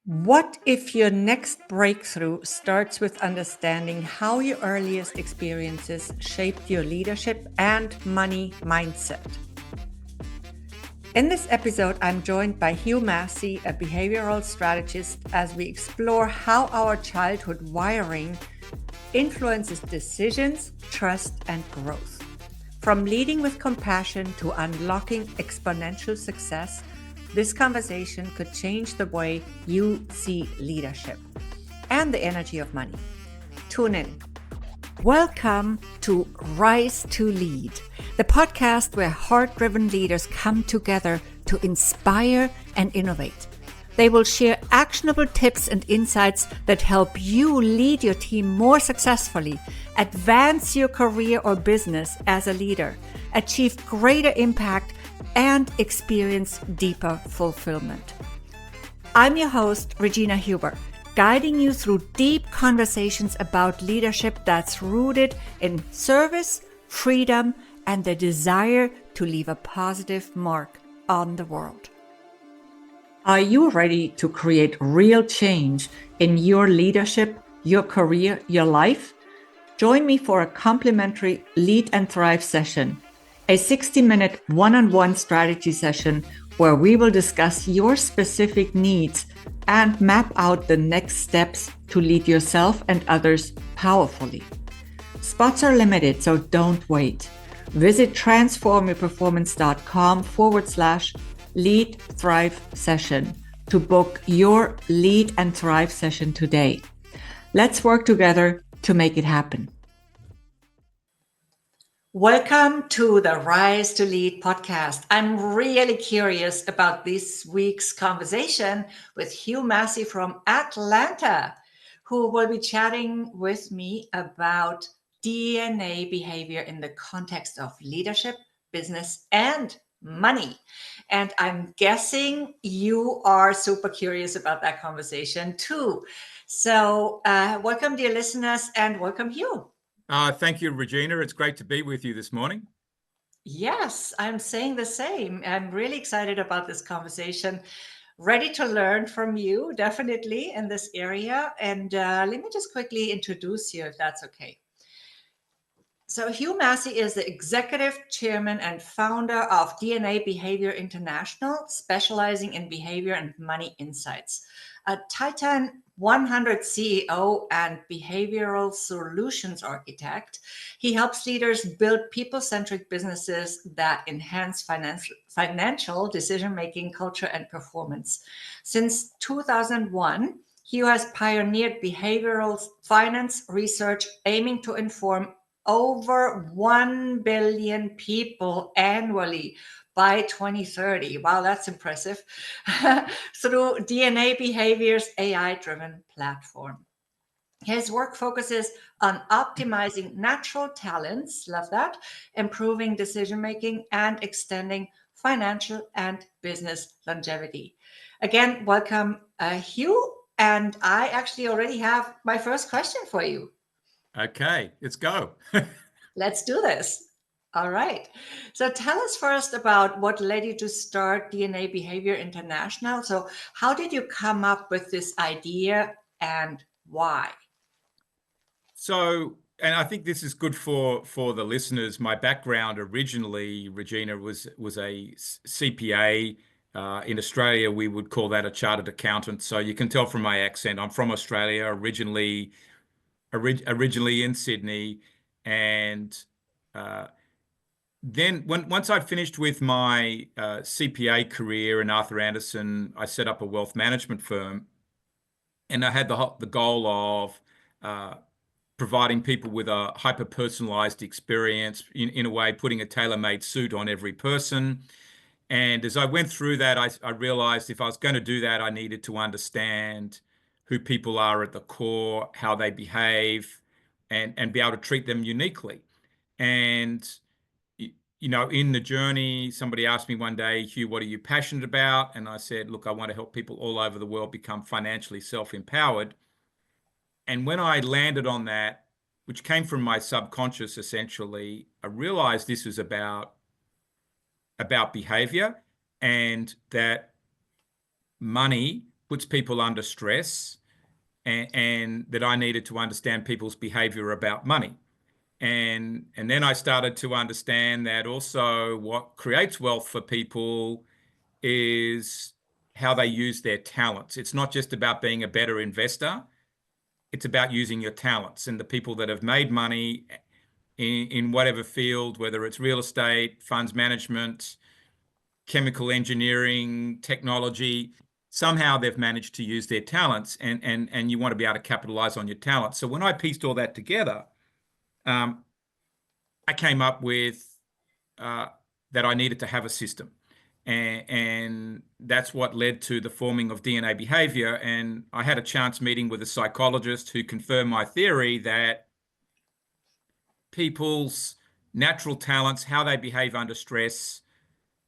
What if your next breakthrough starts with understanding how your earliest experiences shaped your leadership and money mindset? In this episode, I'm joined by Hugh Massie, a behavioral strategist, as we explore how our childhood wiring influences decisions, trust, and growth. From leading with compassion to unlocking exponential success, this conversation could change the way you see leadership and the energy of money. Tune in. Welcome to Rise to Lead, the podcast where heart-driven leaders come together to inspire and innovate. They will share actionable tips and insights that help you lead your team more successfully, advance your career or business as a leader, achieve greater impact, and experience deeper fulfillment. I'm your host, Regina Huber, guiding you through deep conversations about leadership that's rooted in service, freedom, and the desire to leave a positive mark on the world. Are you ready to create real change in your leadership, your career, your life? Join me for a complimentary Lead and Thrive session, a 60-minute one-on-one strategy session where we will discuss your specific needs and map out the next steps to lead yourself and others powerfully. Spots are limited, so don't wait. Visit transformyourperformance.com/Lead Thrive session to book your Lead and Thrive session today. Let's work together to make it happen. Welcome to the Rise to Lead podcast. I'm really curious about this week's conversation with Hugh Massie from Atlanta, who will be chatting with me about DNA behavior in the context of leadership, business, and money. And I'm guessing you are super curious about that conversation too. So welcome, dear listeners, and welcome, Hugh. Thank you, Regina. It's great to be with you this morning. Yes, I'm saying the same. I'm really excited about this conversation. Ready to learn from you, definitely, in this area. And let me just quickly introduce you, if that's okay. So Hugh Massie is the executive chairman and founder of DNA Behavior International, specializing in behavior and money insights. A Titan 100 CEO and behavioral solutions architect, he helps leaders build people-centric businesses that enhance financial decision-making, culture, and performance. Since 2001, Hugh has pioneered behavioral finance research aiming to inform over 1 billion people annually by 2030. Wow, that's impressive. Through DNA Behavior's AI-driven platform. His work focuses on optimizing natural talents, love that, improving decision-making, and extending financial and business longevity. Again, welcome, Hugh. And I actually already have my first question for you. Okay, let's go. Let's do this. All right. So tell us first about what led you to start DNA Behavior International. So how did you come up with this idea and why? So, and I think this is good for the listeners. My background originally, Regina, was a CPA. In Australia, we would call that a chartered accountant. So you can tell from my accent, I'm from Australia, originally in Sydney, and then once I finished with my CPA career in Arthur Andersen, I set up a wealth management firm, and I had the goal of providing people with a hyper-personalized experience, in a way, putting a tailor-made suit on every person. And as I went through that, I realized if I was going to do that, I needed to understand who people are at the core, how they behave, and be able to treat them uniquely. And in the journey, somebody asked me one day, Hugh, what are you passionate about? And I said, look, I want to help people all over the world become financially self-empowered. And when I landed on that, which came from my subconscious, essentially, I realized this was about behavior, and that money puts people under stress, and that I needed to understand people's behavior about money. And then I started to understand that also what creates wealth for people is how they use their talents. It's not just about being a better investor, it's about using your talents. And the people that have made money in whatever field, whether it's real estate, funds management, chemical engineering, technology, somehow they've managed to use their talents, and you want to be able to capitalize on your talents. So when I pieced all that together, um, I came up with uh, that I needed to have a system. And that's what led to the forming of DNA behavior. And I had a chance meeting with a psychologist who confirmed my theory that people's natural talents, how they behave under stress,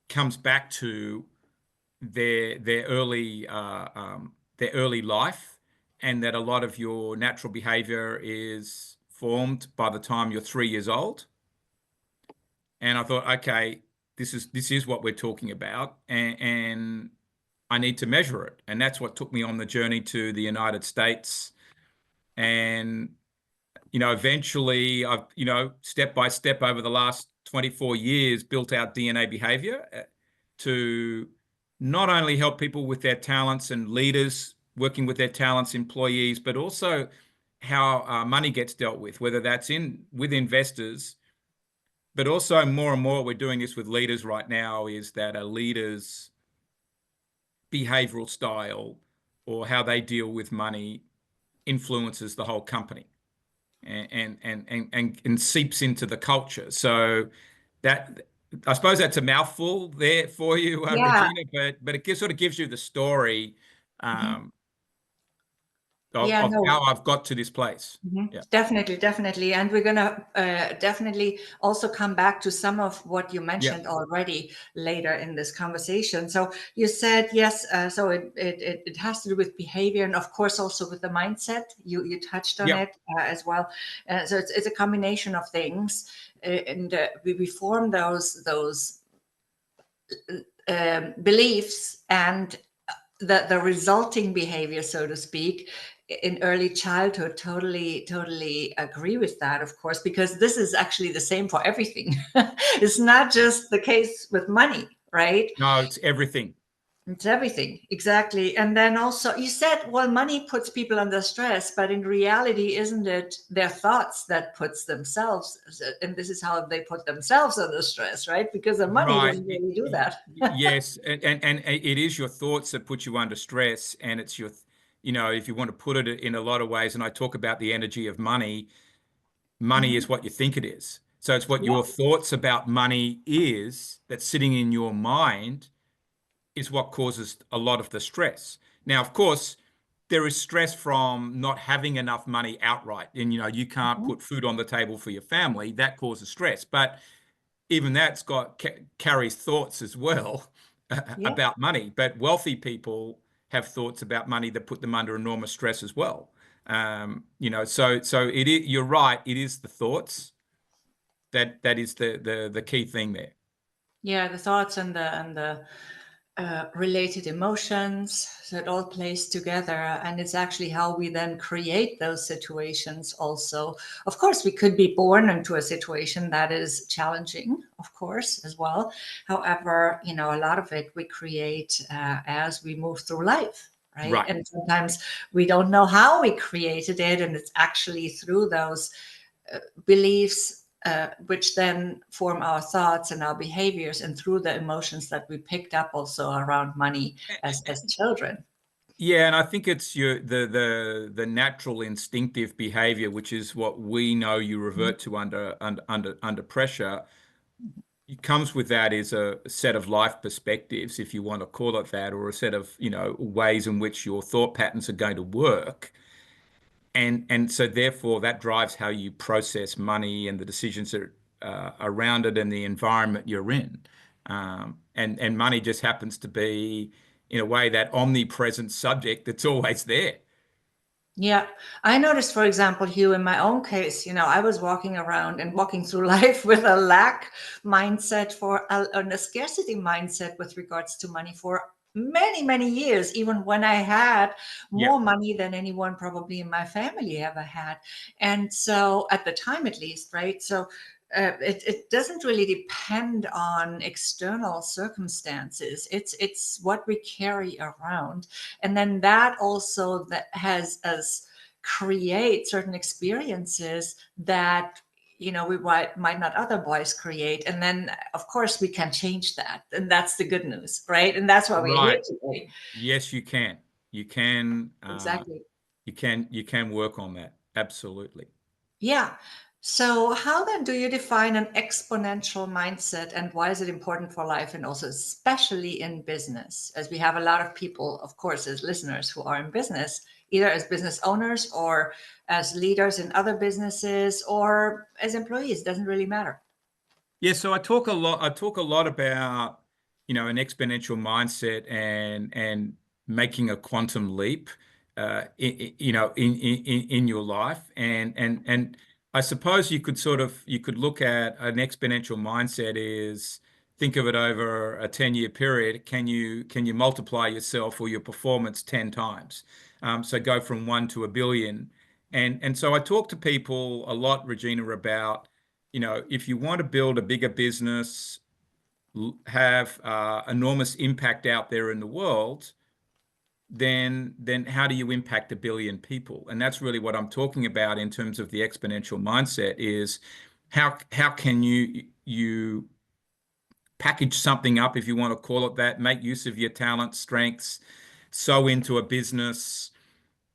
comes back to their early life, and that a lot of your natural behavior is formed by the time you're 3 years old. And I thought, okay, this is what we're talking about, and I need to measure it. And that's what took me on the journey to the United States. And eventually I've, step by step over the last 24 years built out DNA behavior to not only help people with their talents and leaders working with their talents, employees, but also how money gets dealt with, whether that's with investors, but also more and more we're doing this with leaders right now, is that a leader's behavioral style or how they deal with money influences the whole company and seeps into the culture. So that, I suppose that's a mouthful there for you, Yeah. Regina, but it sort of gives you the story Mhm. Yeah, of no. how I've got to this place. Yeah. Definitely, definitely. And we're going to definitely also come back to some of what you Yeah. mentioned already later in this conversation. So you said, yes, so it has to do with behavior, and of course also with the mindset. You touched on Yeah. it as well. So it's a combination of things. And we form those beliefs and the resulting behavior, so to speak, in early childhood. Totally agree with that, of course, because this is actually the same for everything. It's not just the case with money, right? No, it's everything. It's everything, exactly. And then also you said, well, money puts people under stress, but in reality, isn't it their thoughts that puts themselves, and this is how they put themselves under stress, right? Because the money Right. doesn't really do that. Yes, and it is your thoughts that put you under stress, and it's if you want to put it in a lot of ways, and I talk about the energy of money. Money is Mhm. what you think it is. So it's what Yeah. your thoughts about money is that's sitting in your mind is what causes a lot of the stress. Now, of course, there is stress from not having enough money outright, and you can't Mhm. put food on the table for your family. That causes stress, but even that's got carries thoughts as well Yeah. about money. But wealthy people have thoughts about money that put them under enormous stress as well. So you're right. It is the thoughts that is the key thing there. Yeah, the thoughts and the related emotions. So it all plays together, and it's actually how we then create those situations. Also, of course, we could be born into a situation that is challenging, of course, as well. However, a lot of it we create as we move through life. Right. Right. And sometimes we don't know how we created it. And it's actually through those beliefs, which then form our thoughts and our behaviors, and through the emotions that we picked up also around money as children. Yeah, and I think it's the natural instinctive behavior, which is what we know you revert to under pressure. It comes with that is a set of life perspectives, if you want to call it that, or a set of, ways in which your thought patterns are going to work. And so therefore that drives how you process money and the decisions that around it and the environment you're in. And money just happens to be, in a way, that omnipresent subject that's always there. Yeah, I noticed, for example, Hugh, in my own case, I was walking around and walking through life with a lack mindset and a scarcity mindset with regards to money for many, many years, even when I had more Yep. money than anyone probably in my family ever had. And so, at the time at least, right? So, it doesn't really depend on external circumstances. It's what we carry around, and then that also that has us create certain experiences that we might not otherwise create. And then, of course, we can change that. And that's the good news, right? And that's why we're here Right. today. Yes, you can. You can. Exactly. You can work on that. Absolutely. Yeah. So, how then do you define an exponential mindset, and why is it important for life, and also especially in business? As we have a lot of people, of course, as listeners who are in business, either as business owners or as leaders in other businesses or as employees, doesn't really matter. Yeah, so I talk a lot. I talk a lot about, an exponential mindset and making a quantum leap, in your life. And I suppose you could look at an exponential mindset is think of it over a 10-year period. Can you multiply yourself or your performance 10 times? So go from one to a billion. And so I talk to people a lot, Regina, about if you want to build a bigger business, have enormous impact out there in the world, then how do you impact a billion people? And that's really what I'm talking about in terms of the exponential mindset is how can you package something up, if you want to call it that, make use of your talents, strengths, so into a business,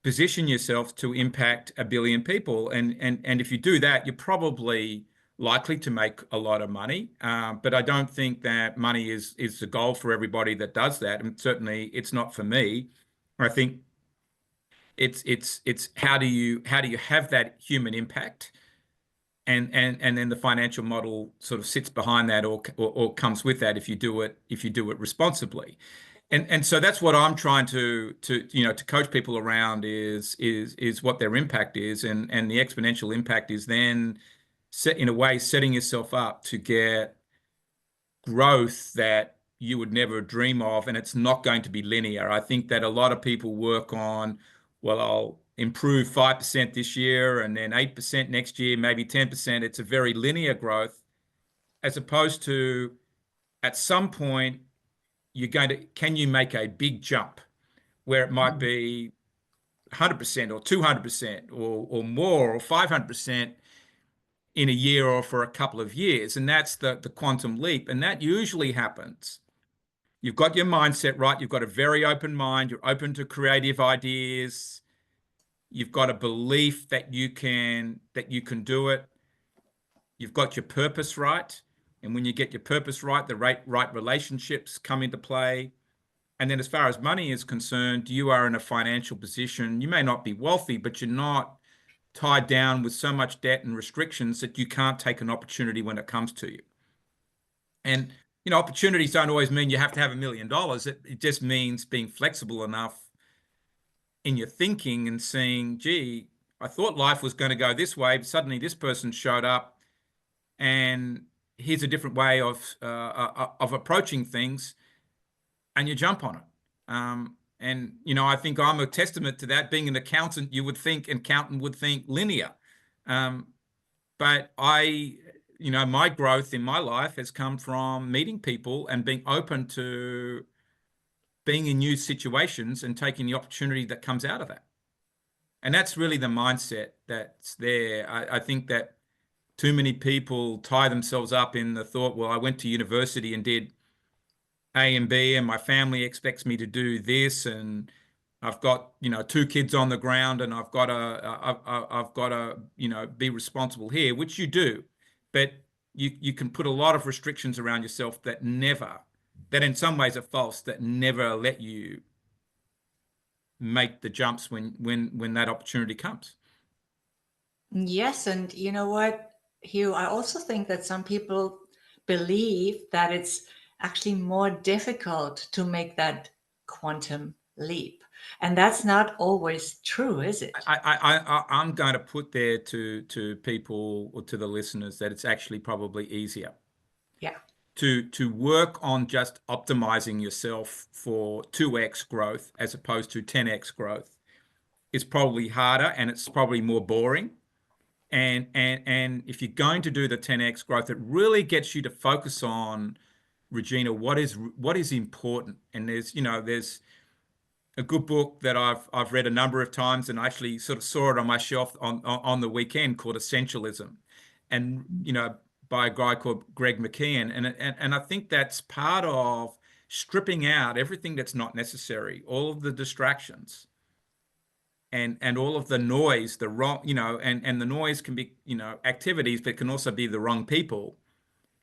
position yourself to impact a billion people. And if you do that, you're probably likely to make a lot of money. But I don't think that money is the goal for everybody that does that. And certainly it's not for me. I think it's how do you have that human impact, and then the financial model sort of sits behind that, or comes with that if you do it responsibly. And so that's what I'm trying to coach people around is what their impact is, and the exponential impact is then set in a way setting yourself up to get growth that you would never dream of, and it's not going to be linear. I think that a lot of people work on, well, I'll improve 5% this year and then 8% next year, maybe 10%. It's a very linear growth, as opposed to at some point can you make a big jump where it might Mhm. be 100% or 200% or more or 500% in a year or for a couple of years. And that's the quantum leap. And that usually happens. You've got your mindset right. You've got a very open mind. You're open to creative ideas. You've got a belief that you can do it. You've got your purpose right. And when you get your purpose right, the right relationships come into play. And then as far as money is concerned, you are in a financial position. You may not be wealthy, but you're not tied down with so much debt and restrictions that you can't take an opportunity when it comes to you. And, opportunities don't always mean you have to have $1 million. It just means being flexible enough in your thinking and seeing, gee, I thought life was going to go this way, but suddenly this person showed up, and here's a different way of approaching things, and you jump on it. And I think I'm a testament to that. Being an accountant, accountant would think linear. Um, but my growth in my life has come from meeting people and being open to being in new situations and taking the opportunity that comes out of that. And that's really the mindset that's there. I think that too many people tie themselves up in the thought, well, I went to university and did A and B, and my family expects me to do this, and I've got, two kids on the ground, and I've got to be responsible here, which you do, but you can put a lot of restrictions around yourself that in some ways are false, that never let you make the jumps when that opportunity comes. Yes, and you know what, Hugh, I also think that some people believe that it's actually more difficult to make that quantum leap. And that's not always true, is it? I'm going to put there to people or to the listeners that it's actually probably easier. Yeah. to work on just optimizing yourself for 2x growth as opposed to 10x growth is probably harder and it's probably more boring. And if you're going to do the 10x growth, it really gets you to focus on, Regina, what is important. And there's a good book that I've read a number of times, and I actually sort of saw it on my shelf on the weekend, called Essentialism, and by a guy called Greg McKeown, and I think that's part of stripping out everything that's not necessary, all of the distractions, and all of the noise, the wrong, and the noise can be activities, but it can also be the wrong people.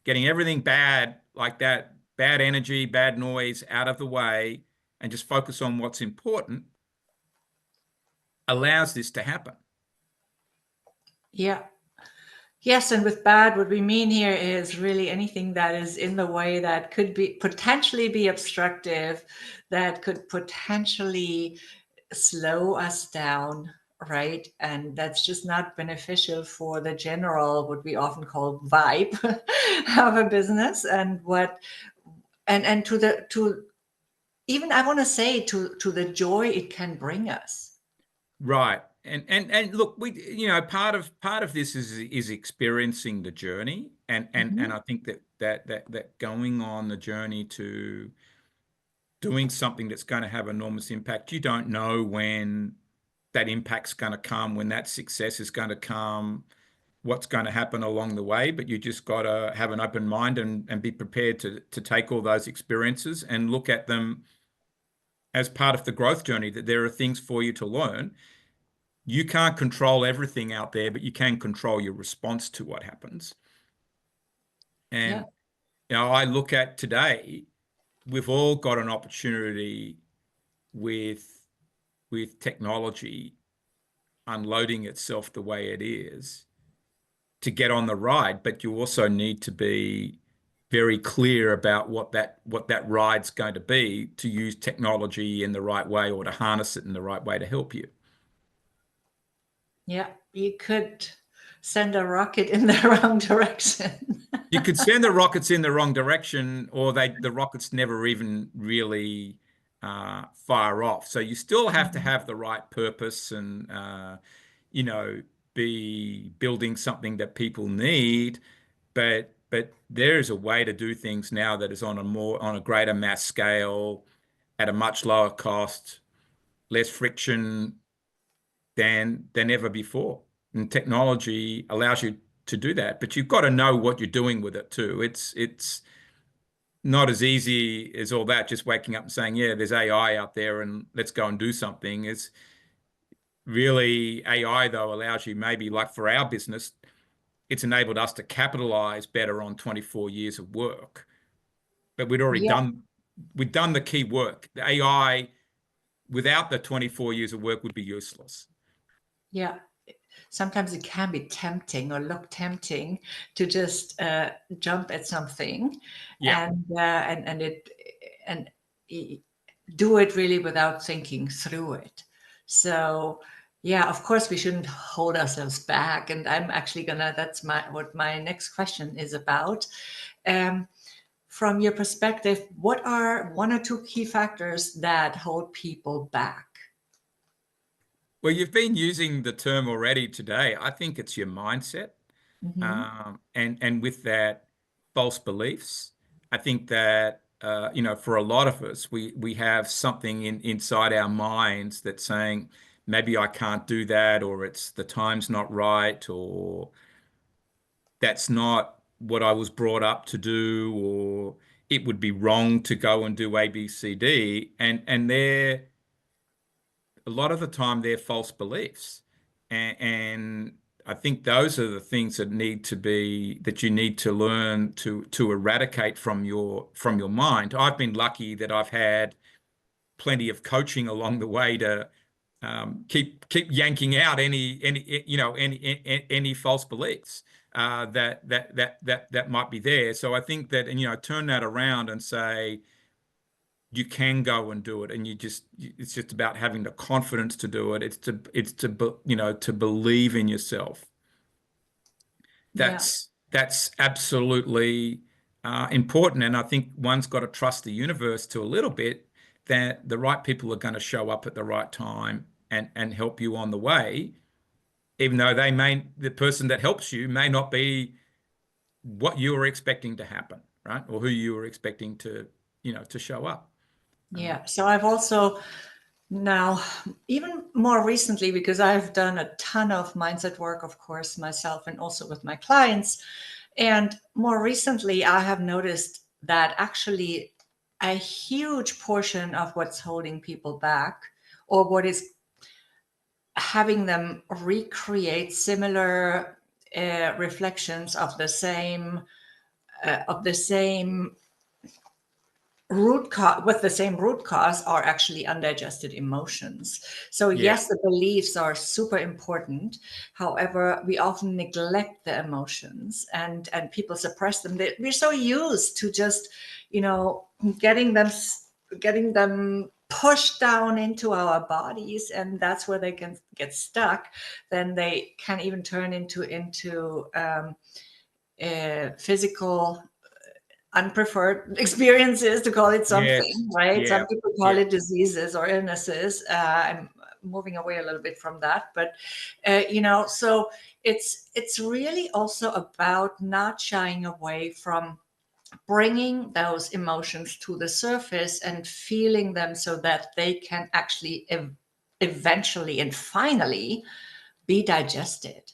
Getting everything bad like that, bad energy, bad noise out of the way, and just focus on what's important allows this to happen. Yeah. Yes, and with bad, what we mean here is really anything that is in the way that could be potentially be obstructive, that could potentially slow us down, right? And that's just not beneficial for the general, what we often call vibe of a business, and to even I want to say to the joy it can bring us. Right. And look, part of this is experiencing the journey, and Mhm. I think that going on the journey to doing something that's going to have enormous impact, you don't know when that impact's going to come, when that success is going to come, what's going to happen along the way, but you just got to have an open mind and be prepared to take all those experiences and look at them as part of the growth journey, that there are things for you to learn. You can't control everything out there, but you can control your response to what happens. Yeah. And I look at today, we've all got an opportunity with technology unloading itself the way it is to get on the ride, but you also need to be very clear about what that ride's going to be, to use technology in the right way or to harness it in the right way to help you. Yeah, you could send a rocket in the wrong direction. You could send the rockets in the wrong direction, or the rockets never even really fire off. So you still have to Mhm. have the right purpose and you know be building something that people need. But there is a way to do things now that is on a greater mass scale, at a much lower cost, less friction than ever before. And technology allows you to do that, but you've got to know what you're doing with it too. It's not as easy as all that, just waking up and saying, yeah, there's AI out there and let's go and do something. Is really AI, though, allows you, maybe like for our business, it's enabled us to capitalize better on 24 years of work. But Yeah, we'd done the key work. The AI without the 24 years of work would be useless. yeah. Sometimes it can be tempting or look tempting to just jump at something, Yeah. and do it really without thinking through it. So yeah, of course we shouldn't hold ourselves back. And I'm actually gonna that's my what my next question is about. Um, from your perspective, what are one or two key factors that hold people back? Well, you've been using the term already today. I think it's your mindset, Hmm. and with that, false beliefs. I think that for a lot of us, we have something inside our minds that's saying maybe I can't do that, or it's the time's not right, or that's not what I was brought up to do, or it would be wrong to go and do A, B, C, D, and they're a lot of the time they're false beliefs. And I think those are the things that you need to learn to eradicate from your mind. I've been lucky that I've had plenty of coaching along the way to keep yanking out any false beliefs that might be there. So I think that, and turn that around and say you can go and do it, and it's just about having the confidence to do it. To believe in yourself. Yeah. That's absolutely important. And I think one's got to trust the universe to a little bit that the right people are going to show up at the right time and help you on the way, even though the person that helps you may not be what you were expecting to happen, right? Or who you were expecting to, to show up. Yeah. So I've also now, even more recently, because I've done a ton of mindset work, of course, myself and also with my clients. And more recently, I have noticed that actually a huge portion of what's holding people back, or what is having them recreate similar reflections of the same root cause, with the same root cause, are actually undigested emotions. So Yeah. yes, the beliefs are super important. However, we often neglect the emotions, and people suppress them. We're so used to just, getting them pushed down into our bodies, and that's where they can get stuck. Then they can even turn into physical unpreferred experiences, to call it something, Yes. right? Yeah. Some people call Yeah. it diseases or illnesses. I'm moving away a little bit from that, but so it's really also about not shying away from bringing those emotions to the surface and feeling them, so that they can actually eventually and finally be digested.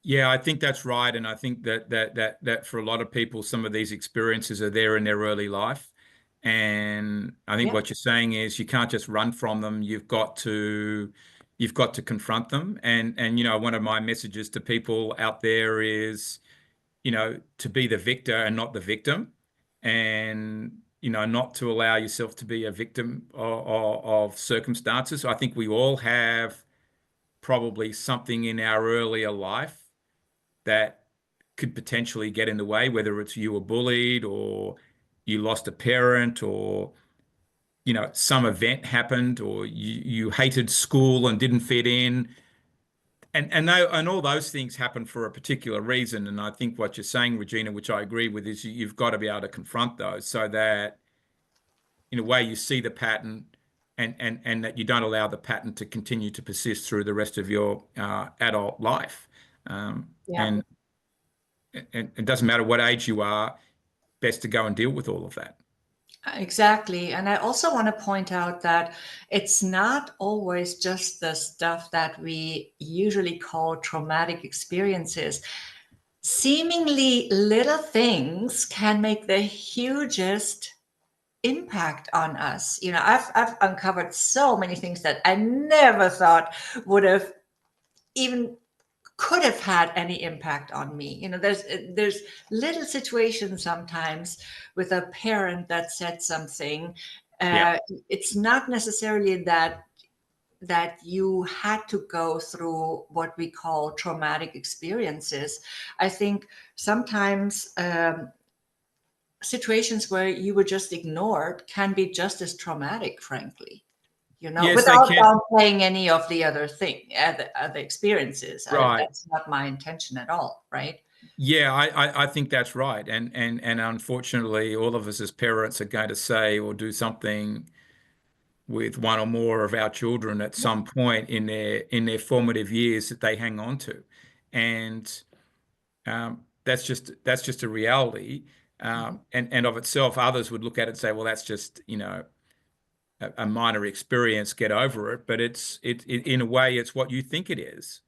Yeah, I think that's right, and I think that for a lot of people, some of these experiences are there in their early life, and I think Yeah. what you're saying is you can't just run from them. You've got to confront them, and one of my messages to people out there is, to be the victor and not the victim, and not to allow yourself to be a victim of circumstances. I think we all have probably something in our earlier life that could potentially get in the way, whether it's you were bullied or you lost a parent or some event happened or you hated school and didn't fit in. And all those things happen for a particular reason. And I think what you're saying, Regina, which I agree with, is you've got to be able to confront those so that in a way you see the pattern and that you don't allow the pattern to continue to persist through the rest of your adult life. Yeah. And it doesn't matter what age you are, best to go and deal with all of that. Exactly. And I also want to point out that it's not always just the stuff that we usually call traumatic experiences. Seemingly little things can make the hugest impact on us. I've uncovered so many things that I never thought would have even could have had any impact on me. There's little situations sometimes with a parent that said something. Yeah. It's not necessarily that you had to go through what we call traumatic experiences. I think sometimes situations where you were just ignored can be just as traumatic, frankly. Yes, they Without can. downplaying any of the other experiences. Right. That's not my intention at all, right? Yeah, I think that's right. And unfortunately, all of us as parents are going to say or do something with one or more of our children at some point in their formative years that they hang on to. And that's just a reality. And of itself, others would look at it and say, well, that's just, a minor experience, get over it. But it in a way, it's what you think it is.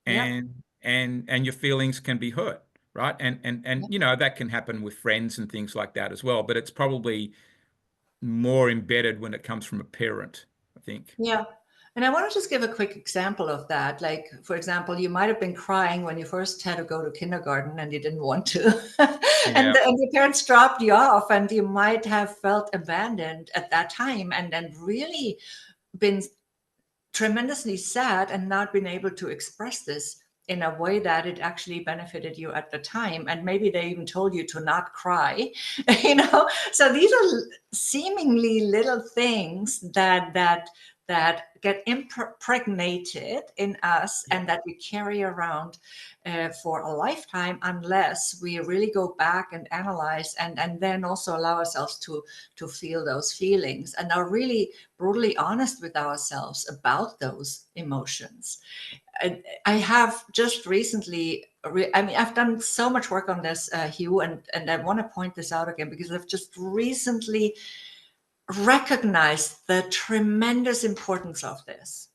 Yep. And your feelings can be hurt, right? And Yep. that can happen with friends and things like that as well, but it's probably more embedded when it comes from a parent, I think. Yeah. And I want to just give a quick example of that. Like, for example, you might have been crying when you first had to go to kindergarten and you didn't want to. Yeah. And your parents dropped you off, and you might have felt abandoned at that time, and then really been tremendously sad and not been able to express this in a way that it actually benefited you at the time. And maybe they even told you to not cry. So these are seemingly little things that that get impregnated in us Yeah. and that we carry around for a lifetime, unless we really go back and analyze and then also allow ourselves to feel those feelings and are really brutally honest with ourselves about those emotions. I have just recently, I mean, I've done so much work on this, Hugh, and I want to point this out again because I've just recently recognized the tremendous importance of this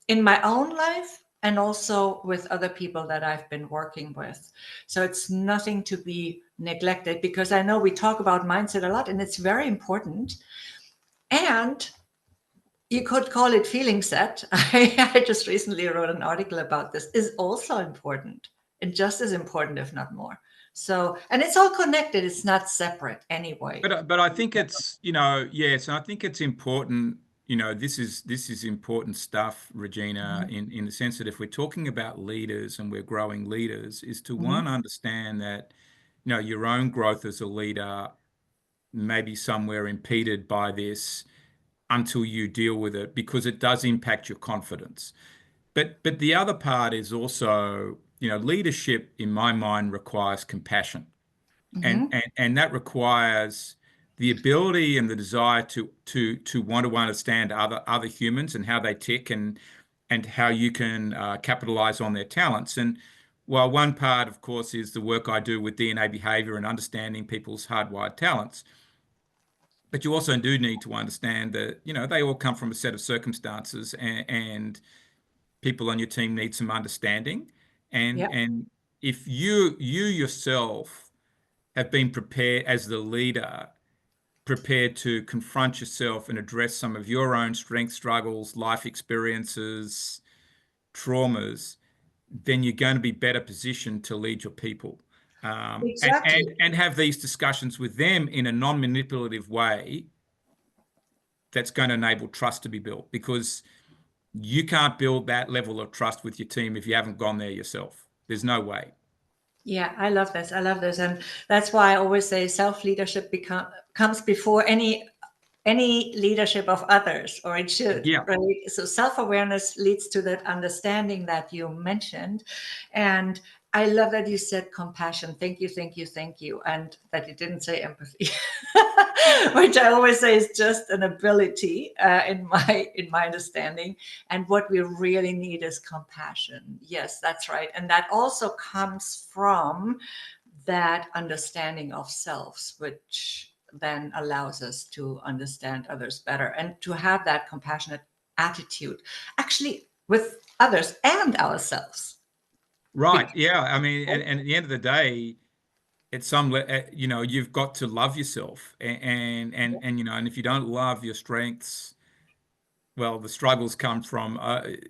in my own life and also with other people that I've been working with. So it's nothing to be neglected, because I know we talk about mindset a lot and it's very important. And you could call it feeling set. I just recently wrote an article about this, is also important and just as important, if not more. So, and it's all connected. It's not separate anyway. But I think it's, yes, and I think it's important, this is important stuff, Regina, Mhm. in the sense that if we're talking about leaders and we're growing leaders, is to one, Mhm. understand that, your own growth as a leader may be somewhere impeded by this until you deal with it, because it does impact your confidence. But the other part is also, leadership in my mind requires compassion. And Mhm. and and that requires the ability and the desire to want to understand other humans and how they tick, and how you can capitalize on their talents. And while one part, of course, is the work I do with DNA behavior and understanding people's hardwired talents, but you also do need to understand that, they all come from a set of circumstances, and people on your team need some understanding. And Yeah, and if you yourself have been prepared as the leader, prepared to confront yourself and address some of your own strengths, struggles, life experiences, traumas, then you're going to be better positioned to lead your people. And, exactly. and and have these discussions with them in a non-manipulative way that's going to enable trust to be built, because you can't build that level of trust with your team if you haven't gone there yourself. There's no way. Yeah, I love this. I love this, and that's why I always say self leadership comes before any leadership of others, or it should, Yeah. right? So self-awareness leads to that understanding that you mentioned. And I love that you said compassion. Thank you, thank you, thank you. And that you didn't say empathy, which I always say is just an ability in my understanding. And what we really need is compassion. Yes, that's right. And that also comes from that understanding of selves, which then allows us to understand others better and to have that compassionate attitude, actually, with others and ourselves. Right. Because, Yeah. I mean, and at the end of the day, you've got to love yourself, and if you don't love your strengths, well, the struggles come from the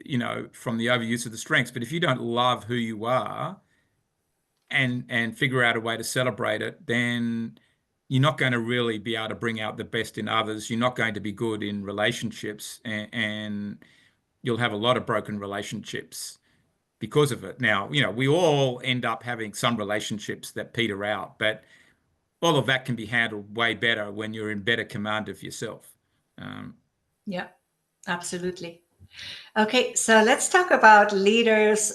overuse of the strengths. But if you don't love who you are, and figure out a way to celebrate it, then you're not going to really be able to bring out the best in others. You're not going to be good in relationships, and you'll have a lot of broken relationships because of it. Now, we all end up having some relationships that peter out, but all of that can be handled way better when you're in better command of yourself. Um, yeah, absolutely. Okay, so let's talk about leaders'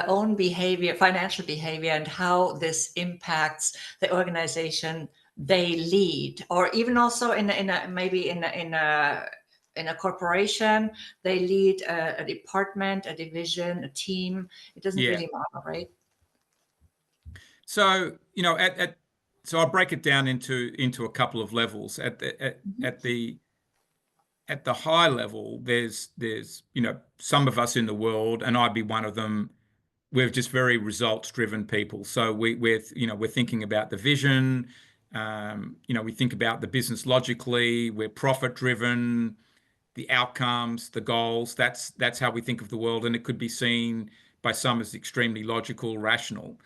own behavior, financial behavior, and how this impacts the organization they lead, or even also maybe in a corporation, they lead a department, a division, a team. It doesn't yeah. really matter, right? So, so I'll break it down into a couple of levels. Mhm. At the high level, there's some of us in the world, and I'd be one of them. We're just very results driven people. So we're thinking about the vision. We think about the business logically. We're profit driven, the outcomes, the goals. That's how we think of the world, and it could be seen by some as extremely logical, rational.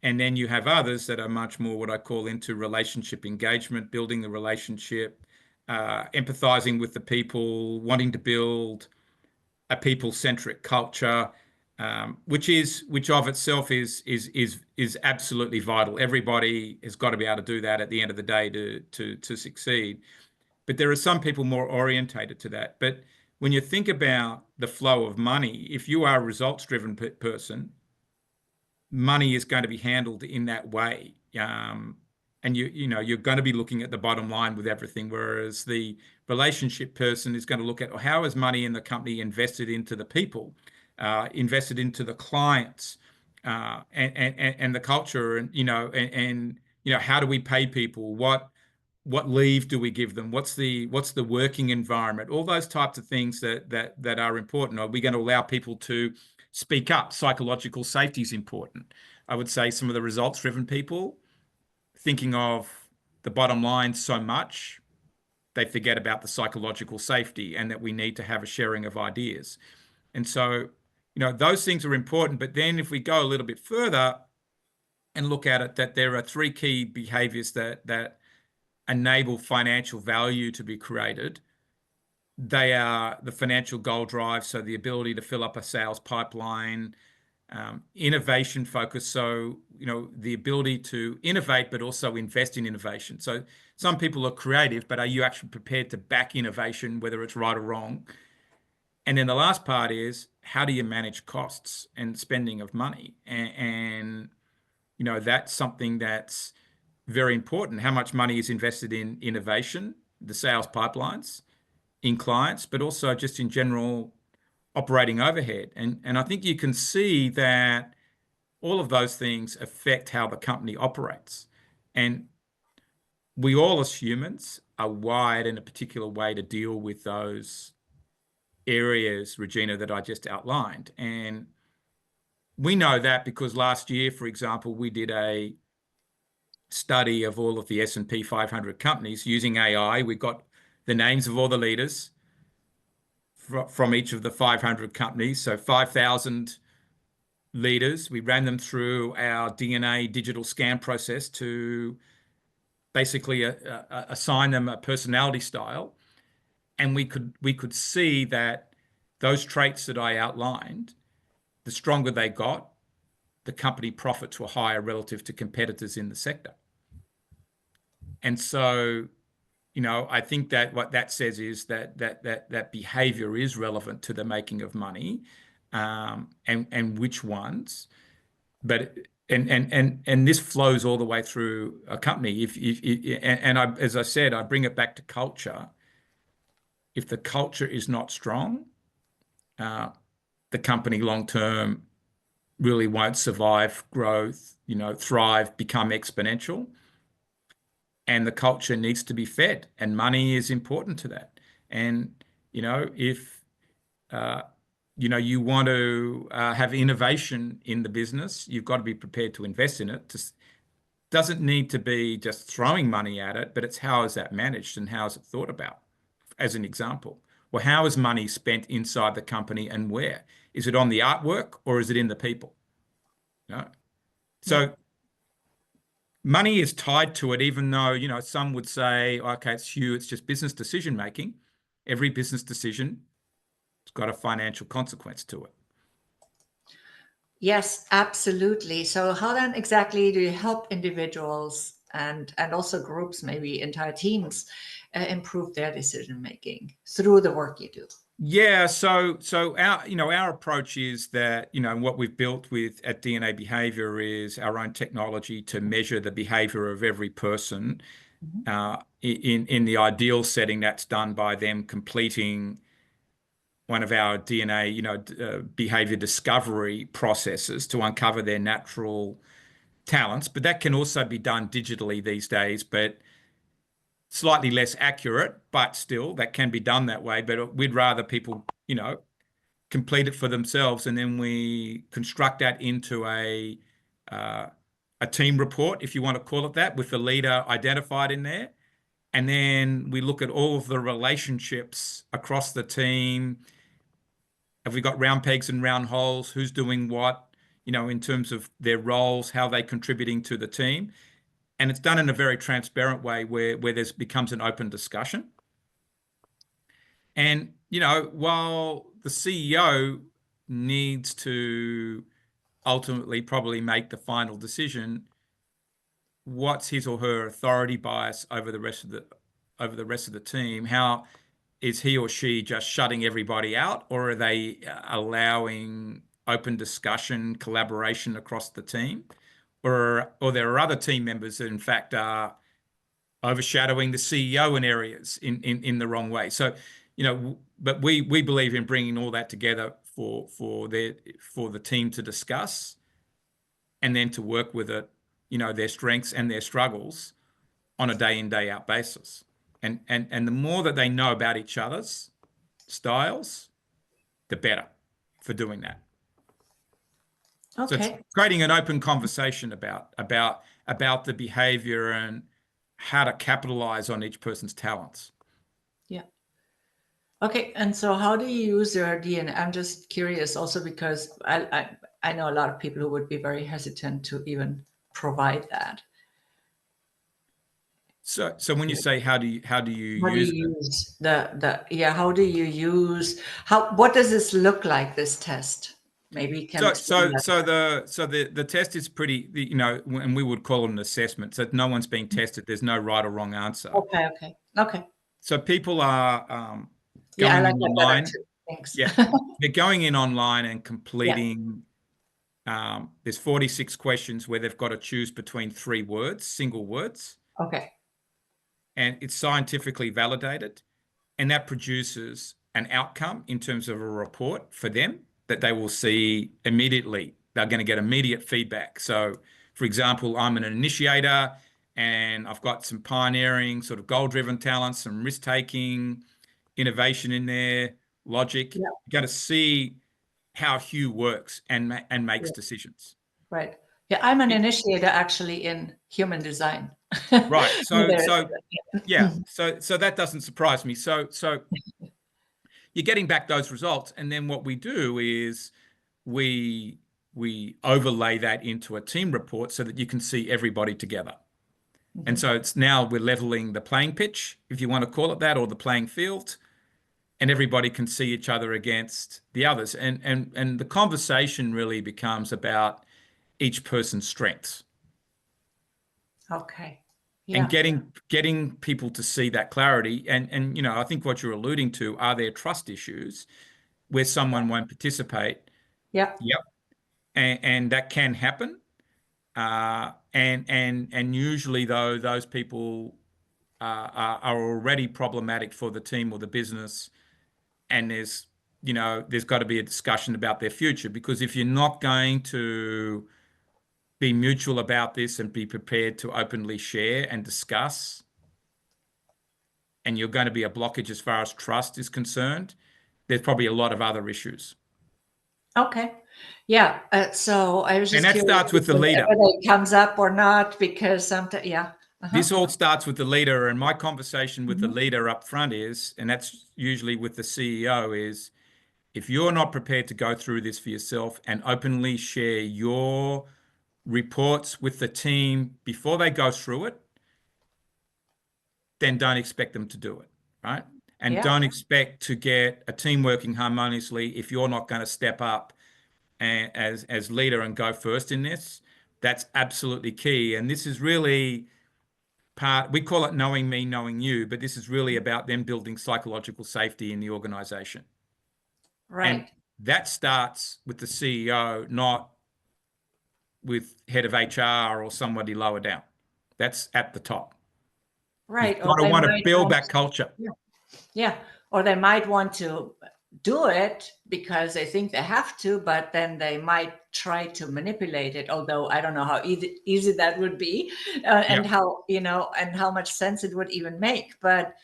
And then you have others that are much more what I call into relationship engagement, building the relationship, empathizing with the people, wanting to build a people-centric culture, which of itself is absolutely vital. Everybody has got to be able to do that at the end of the day to succeed. But there are some people more orientated to that. But when you think about the flow of money, if you are a results-driven person, money is going to be handled in that way. And you're going to be looking at the bottom line with everything, whereas the relationship person is going to look at, how is money in the company invested into the people, invested into the clients, and the culture, and how do we pay people? What leave do we give them? What's the working environment? All those types of things that are important. Are we going to allow people to speak up? Psychological safety is important. I would say some of the results-driven people, thinking of the bottom line so much, they forget about the psychological safety and that we need to have a sharing of ideas. And so, those things are important. But then if we go a little bit further and look at it, that there are three key behaviors that enable financial value to be created. They are the financial goal drive, so the ability to fill up a sales pipeline, innovation focus, so the ability to innovate but also invest in innovation. So some people are creative, but are you actually prepared to back innovation, whether it's right or wrong? And then the last part is, how do you manage costs and spending of money? And that's something that's very important. How much money is invested in innovation, the sales pipelines, in clients, but also just in general operating overhead. And I think you can see that all of those things affect how the company operates. And we all, as humans, are wired in a particular way to deal with those areas, Regina, that I just outlined. And we know that because last year, for example, we did a study of all of the S&P 500 companies using AI. We got the names of all the leaders from each of the 500 companies. So 5,000 leaders. We ran them through our DNA digital scan process to basically assign them a personality style. And we could see that those traits that I outlined, the stronger they got, the company profits were higher relative to competitors in the sector. And so, I think that what that says is that behavior is relevant to the making of money, and which ones. But and this flows all the way through a company. As I said, I bring it back to culture. If the culture is not strong, the company long term really won't survive growth, thrive, become exponential. And the culture needs to be fed, and money is important to that. And if you want to have innovation in the business, you've got to be prepared to invest in it. Just doesn't need to be just throwing money at it, but it's how is that managed and how is it thought about? As an example, well, how is money spent inside the company and where? Is it on the artwork or is it in the people? So money is tied to it, even though, some would say, okay, it's just business decision making. Every business decision has got a financial consequence to it. Yes, absolutely. So how then exactly do you help individuals and also groups, maybe entire teams, improve their decision making through the work you do? Yeah, so our approach is that what we've built at DNA Behavior is our own technology to measure the behavior of every person. In the ideal setting, that's done by them completing one of our DNA behavior discovery processes to uncover their natural talents. But that can also be done digitally these days, but slightly less accurate, but still that can be done that way. But we'd rather people, complete it for themselves, and then we construct that into a team report, if you want to call it that, with the leader identified in there. And then we look at all of the relationships across the team. Have we got round pegs and round holes? Who's doing what, in terms of their roles, how they're contributing to the team? And it's done in a very transparent way where there's becomes an open discussion. And, while the CEO needs to ultimately probably make the final decision, what's his or her authority bias over the rest of the team? How is he or she just shutting everybody out, or are they allowing open discussion, collaboration across the team? Or there are other team members that in fact are overshadowing the CEO in areas in the wrong way. So, but we believe in bringing all that together for the team to discuss and then to work with it, their strengths and their struggles on a day in, day out basis. And the more that they know about each other's styles, the better for doing that. So it's Okay. creating an open conversation about the behavior and how to capitalize on each person's talents. Yeah. Okay. And so how do you use your DNA? I'm just curious also because I know a lot of people who would be very hesitant to even provide that. So when you say how do you How do use it? you use how do you use what does this look like, this test? Maybe you can So explain so that. so the test is pretty, and we would call it an assessment. So no one's being tested. There's no right or wrong answer. Okay. So people are Yeah, I going like in that better online. too. Thanks. Yeah, they're going in online and Yeah. completing. There's 46 questions where they've got to choose between 3 words, single words, Okay. and it's scientifically validated, and that produces an outcome in terms of a report for them that they will see immediately. They're going to get immediate feedback. So, for example, I'm an initiator and I've got some pioneering, sort of goal-driven talents, some risk-taking, innovation in there, logic. Yeah. You're going to see how Hugh works and makes Yeah. decisions. Right. Yeah, I'm an initiator actually in human design. Right. So There- so yeah. So that doesn't surprise me. So you're getting back those results, and then what we do is we we overlay that into a team report so that you can see everybody together. And Mhm. so it's now we're leveling the playing pitch, if you want to call it that, or the playing field, and everybody can see each other against the others. And the conversation really becomes about each person's strengths Okay. and Yeah. getting people to see that clarity. And I think what you're alluding to, are there trust issues where someone won't participate? Yeah. Yep. And that can happen. And usually though, those people are already problematic for the team or the business, and there's got to be a discussion about their future, because if you're not going to be mutual about this and be prepared to openly share and discuss, and you're going to be a blockage as far as trust is concerned, there's probably a lot of other issues. Okay. Yeah. So I was And just that curious starts with the whether leader. it comes up or not, because sometimes, yeah. Uh-huh. This all starts with the leader, and my conversation with the Mhm. leader up front is, and that's usually with the CEO, is if you're not prepared to go through this for yourself and openly share your reports with the team before they go through it, then don't expect them to do it, right? And Yeah. don't expect to get a team working harmoniously if you're not going to step up as leader and go first in this. That's absolutely key. And this is really we call it knowing me, knowing you, but this is really about them building psychological safety in the organization. And Right. that starts with the CEO, not with head of HR or somebody lower down. That's at the top. You've Right. Or got to they want to might build want that culture. yeah. Yeah. Or they might want to do it because they think they have to, but then they might try to manipulate it. Although I don't know how easy that would be, and Yeah. how and how much sense it would even make. But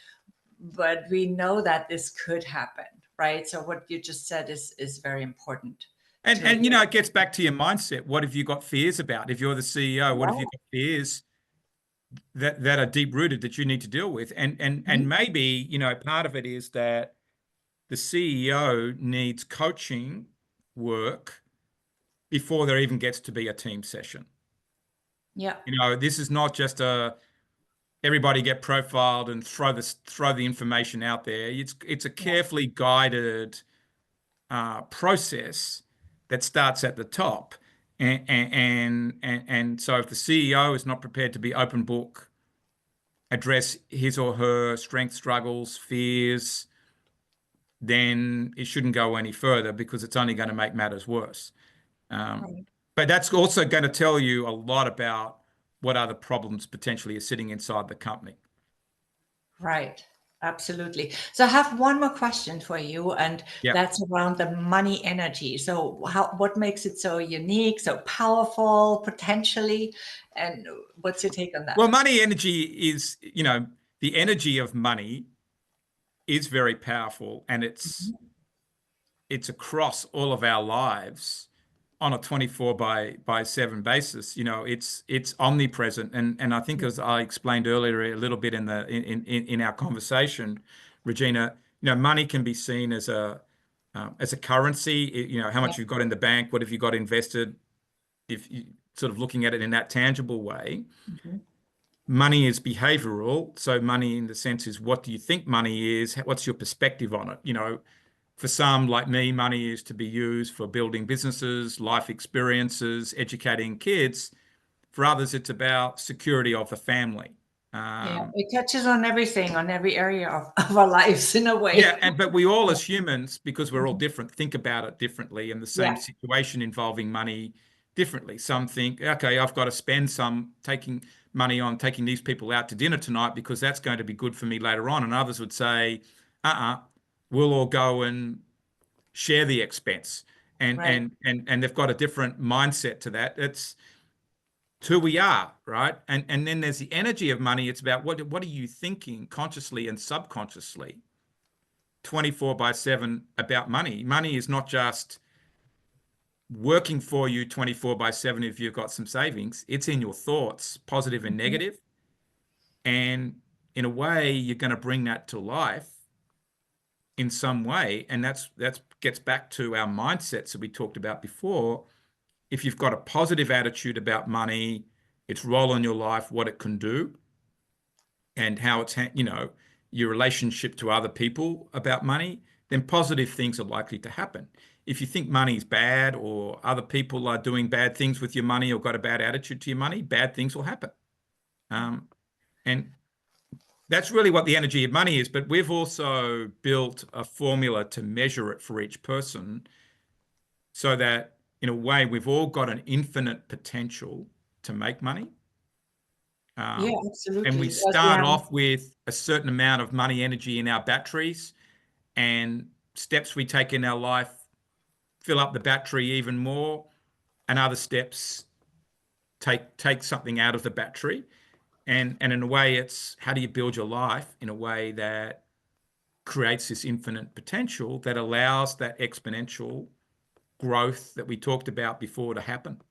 we know that this could happen, right? So what you just said is very important to. And it gets back to your mindset. What have you got fears about? If you're the CEO, what have you Yeah. got fears that are deep rooted that you need to deal with? And Mhm. maybe, part of it is that the CEO needs coaching work before there even gets to be a team session. Yeah. This is not just everybody get profiled and throw the information out there. It's a Yeah. carefully guided process that starts at the top. And so if the CEO is not prepared to be open book, address his or her strengths, struggles, fears, then it shouldn't go any further because it's only going to make matters worse. Um, Right. but that's also going to tell you a lot about what other problems potentially are sitting inside the company. Right. Absolutely. So I have one more question for you, and Yeah. that's around the money energy. So what makes it so unique, so powerful, potentially, and what's your take on that? Well, money energy is, the energy of money is very powerful, and Mhm. it's across all of our lives on a 24 by 7 basis. It's omnipresent. And I think, as I explained earlier a little bit in our conversation, Regina, money can be seen as a currency. How Yeah. much you've got in the bank, what have you got invested, if you sort of looking at it in that tangible way. Mhm. Money is behavioral. So money in the sense is, what do you think money is? What's your perspective on it? For some, like me, money is to be used for building businesses, life experiences, educating kids. For others, it's about security of the family. Yeah. Um, It touches on everything, on every area of our lives in a yeah, way. but we all, as humans, because we're all Mhm. different, think about it differently, and the same Yeah. situation involving money differently. Some think, okay, I've got to spend some taking money on taking these people out to dinner tonight because that's going to be good for me later on. And others would say, we'll all go and share the expense. And Right. and and and they've got a different mindset to that. It's who we are, right? And then there's the energy of money. It's about what are you thinking consciously and subconsciously, 24 by 7 about money. Money is not just working for you 24 by 7 if you've got some savings. It's in your thoughts, positive and Mhm. negative. And in a way, you're going to bring that to life in some way. And that's gets back to our mindsets that we talked about before. If you've got a positive attitude about money, its role in your life, what it can do, and how your relationship to other people about money, then positive things are likely to happen. If you think money is bad, or other people are doing bad things with your money, or got a bad attitude to your money, bad things will happen. Um, and that's really what the energy of money is. But we've also built a formula to measure it for each person, so that in a way we've all got an infinite potential to make money. Yeah, Um, and we absolutely. Because we start have, off with a certain amount of money energy in our batteries, and steps we take in our life fill up the battery even more, and other steps take something out of the battery. And in a way, it's how do you build your life in a way that creates this infinite potential that allows that exponential growth that we talked about before to happen.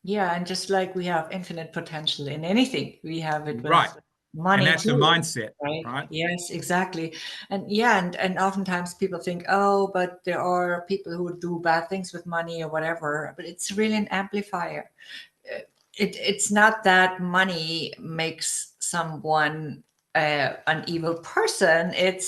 yeah, and just like we have infinite potential in anything, we have it Right. with And money that's a too, mindset, right? right? Yes, exactly. And yeah, and oftentimes people think, oh, but there are people who do bad things with money or whatever, but it's really an amplifier. It's not that money makes someone an evil person. They're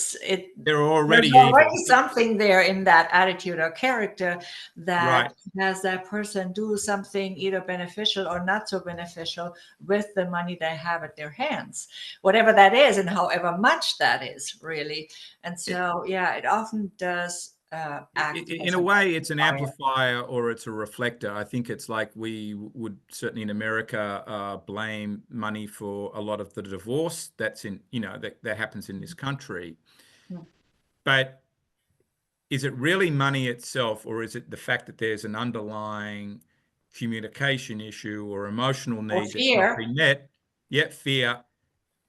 There's already already evil. something there in that attitude or character that Right. has that person do something either beneficial or not so beneficial with the money they have at their hands, whatever that is and however much that is, really. And so yeah, it often does act In as a an way, it's an amplifier. amplifier or it's a reflector. I think it's like we would certainly in America blame money for a lot of the divorce that happens in this country. Hmm. But is it really money itself, or is it the fact that there's an underlying communication issue or emotional Or need that's not fear. been met, yet fear,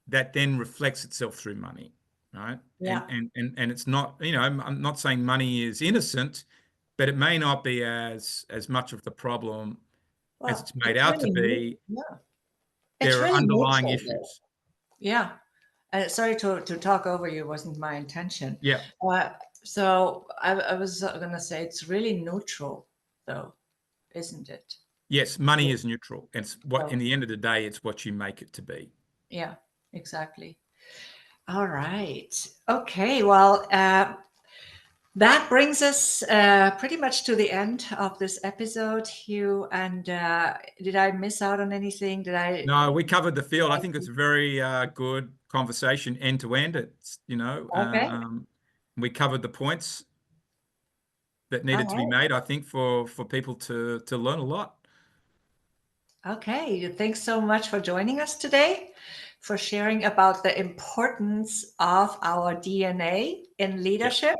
that then reflects itself through money, right? And Yeah. and and and it's not, I'm not saying money is innocent, but it may not be as much of the problem as Well, it's made it's out to really be. yeah. It's There are really underlying neutral though. issues. Yeah. Sorry to talk over you, wasn't my intention. Yeah. Uh, so I was going to say it's really neutral, though, isn't it? Yes, money is neutral. It's what, in So the end of the day, it's what you make it to be. yeah, exactly. All right. Okay. Well, that brings us pretty much to the end of this episode, Hugh. And did I miss out on anything? No, we covered the Did field. I I think it's a very good conversation end to end. It's, okay. We covered the points that All needed to be right. made, I think, for people to learn a lot. Okay, thanks so much for joining us today, for sharing about the importance of our DNA in Yep. leadership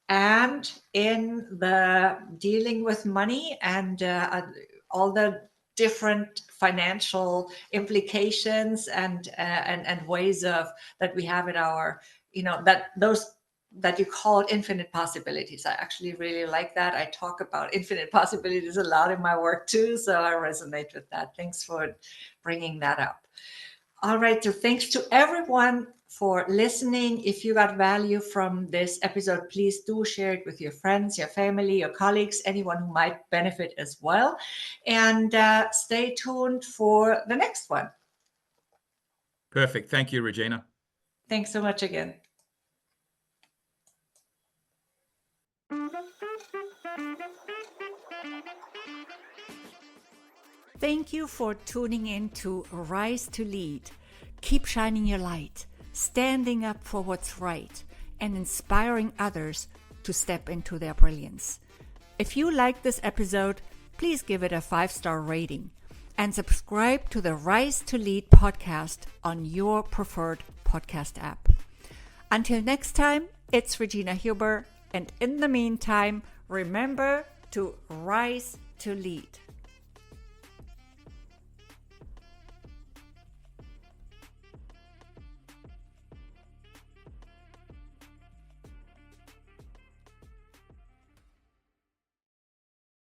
and in the dealing with money and all the different financial implications and ways of that we have in our, that those that you called infinite possibilities. I actually really like that. I talk about infinite possibilities a lot in my work too, so I resonate with that. Thanks for bringing that up. All right, so thanks to everyone for listening. If you got value from this episode, please do share it with your friends, your family, your colleagues, anyone who might benefit as well. And stay tuned for the next one. Perfect. Thank you, Regina. Thanks so much again. Thank you for tuning in to Rise to Lead. Keep shining your light, standing up for what's right, and inspiring others to step into their brilliance. If you like this episode, please give it a 5-star rating and subscribe to the Rise to Lead podcast on your preferred podcast app. Until next time, it's Regina Huber, and in the meantime, remember to rise to lead.